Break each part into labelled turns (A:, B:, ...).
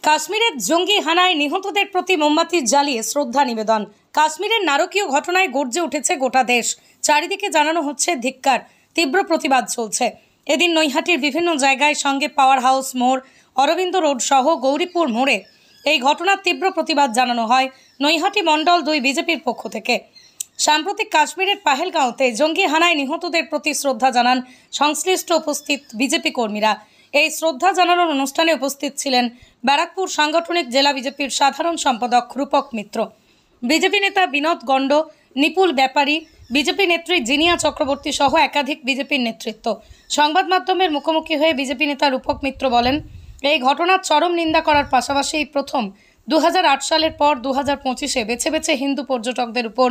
A: কাশ্মীরের জঙ্গি হানায় নিহতদের প্রতি মোমবাতি জ্বালিয়ে শ্রদ্ধা নিবেদন। কাশ্মীরের নারকীয় ঘটনায় গর্জে উঠেছে গোটা দেশ। চারিদিকে জানানো হচ্ছে ধিক্কার, তীব্র প্রতিবাদ চলছে। এদিন নৈহাটির বিভিন্ন জায়গায়, সঙ্গে পাওয়ার হাউস মোড়, অরবিন্দ রোড সহ গৌরীপুর মোড়ে এই ঘটনার তীব্র প্রতিবাদ জানানো হয় নৈহাটি মণ্ডল 2 বিজেপির পক্ষ থেকে। সাম্প্রতিক কাশ্মীরের পাহেলগাঁওতে জঙ্গি হানায় নিহতদের প্রতি শ্রদ্ধা জানান সংশ্লিষ্ট উপস্থিত বিজেপি কর্মীরা। এই শ্রদ্ধা জানানোর অনুষ্ঠানে উপস্থিত ছিলেন ব্যারাকপুর সাংগঠনিক জেলা বিজেপির সাধারণ সম্পাদক রূপক মিত্র, বিজেপি নেতা বিনোদ গণ্ড, নিপুল ব্যাপারী, বিজেপি নেত্রী জিনিয়া চক্রবর্তী সহ একাধিক বিজেপির নেতৃত্ব। সংবাদ মাধ্যমের মুখোমুখি হয়ে বিজেপি নেতা রূপক মিত্র বলেন, এই ঘটনার চরম নিন্দা করার পাশাপাশি এই প্রথম 2008 সালের পর 2025-এ বেছে বেছে হিন্দু পর্যটকদের উপর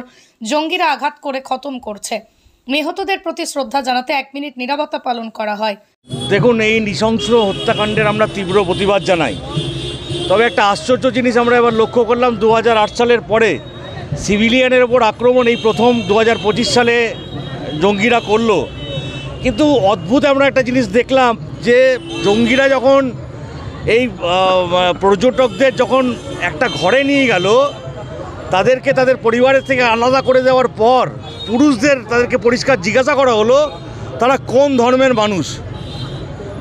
A: জঙ্গিরা আঘাত করে খতম করছে। নিহতদের প্রতি শ্রদ্ধা জানাতে 1 মিনিট নীরবতা পালন করা হয়।
B: দেখুন, এই নৃশংস হত্যাকাণ্ডের আমরা তীব্র প্রতিবাদ জানাই। তবে একটা আশ্চর্য জিনিস আমরা এবার লক্ষ্য করলাম, 2008 সালের পরে সিভিলিয়ানের ওপর আক্রমণ এই প্রথম 2025 সালে জঙ্গিরা করলো। কিন্তু অদ্ভুত আমরা একটা জিনিস দেখলাম যে জঙ্গিরা যখন এই পর্যটকদের যখন একটা ঘরে নিয়ে গেল, তাদেরকে তাদের পরিবারের থেকে আলাদা করে দেওয়ার পর পুরুষদের তাদেরকে পরিষ্কার জিজ্ঞাসা করা হলো তারা কোন ধর্মের মানুষ।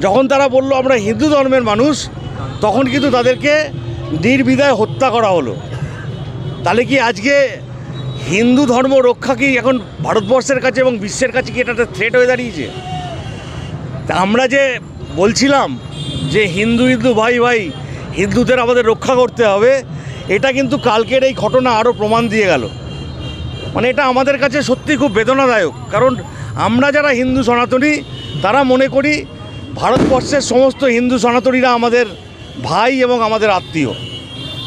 B: যখন তারা বলল আমরা হিন্দু ধর্মের মানুষ, তখন কিন্তু তাদেরকে নির্বিধায় হত্যা করা হলো। তাহলে কি আজকে হিন্দু ধর্ম রক্ষা কি এখন ভারতবর্ষের কাছে এবং বিশ্বের কাছে কি এটা একটা থ্রেট হয়ে দাঁড়িয়েছে? তা আমরা যে বলছিলাম যে হিন্দু ভাই ভাই, হিন্দুদের আমাদের রক্ষা করতে হবে, এটা কিন্তু কালকের এই ঘটনা আরও প্রমাণ দিয়ে গেল। মানে এটা আমাদের কাছে সত্যি খুব বেদনাদায়ক। কারণ আমরা যারা হিন্দু সনাতনী, তারা মনে করি ভারতবর্ষের সমস্ত হিন্দু সনাতনীরা আমাদের ভাই এবং আমাদের আত্মীয়।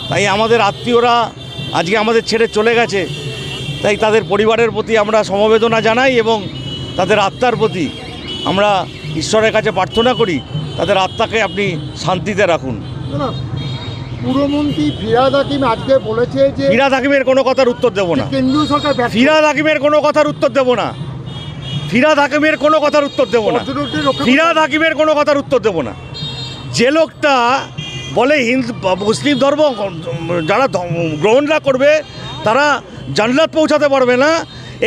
B: তাই আমাদের আত্মীয়রা আজকে আমাদের ছেড়ে চলে গেছে, তাই তাদের পরিবারের প্রতি আমরা সমবেদনা জানাই এবং তাদের আত্মার প্রতি আমরা ঈশ্বরের কাছে প্রার্থনা করি তাদের আত্মাকে আপনি শান্তিতে রাখুন।
C: পুরমন্ত্রী ফিরহাদ হাকিম আজকে বলেছে যে
B: ফিরহাদ হাকিমের কোনো কথার উত্তর দেব না।
C: কেন্দ্রীয় সরকার
B: ফিরহাদ হাকিমের কোনো কথার উত্তর দেব না। ফিরহাদ হাকিমের কোনো কথার উত্তর দেব না। ফিরহাদ হাকিমের কোনো কথার উত্তর দেব না। যে লোকটা বলে হিন্দু মুসলিম ধর্ম যারা গ্রহণ না করবে তারা জান্নাত পৌঁছাতে পারবে না,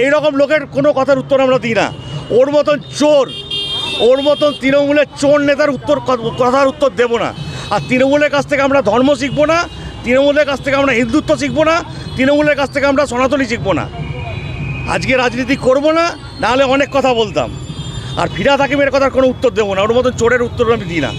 B: এই রকম লোকের কোনো কথার উত্তর আমরা দিই না। ওর মতন চোর, ওর মতন তৃণমূলের চোর নেতার কথার উত্তর দেব না। আর তৃণমূলের কাছ থেকে আমরা ধর্ম শিখবো না, তৃণমূলের কাছ থেকে আমরা হিন্দুত্ব শিখবো না, তৃণমূলের কাছ থেকে আমরা সনাতনী শিখবো না। আজকে রাজনীতি করবো না, নাহলে অনেক কথা বলতাম। আর ফিরহাদ হাকিমের কথার কোনো উত্তর দেবো না, ওর মতন চোরের উত্তর আমি দিই না।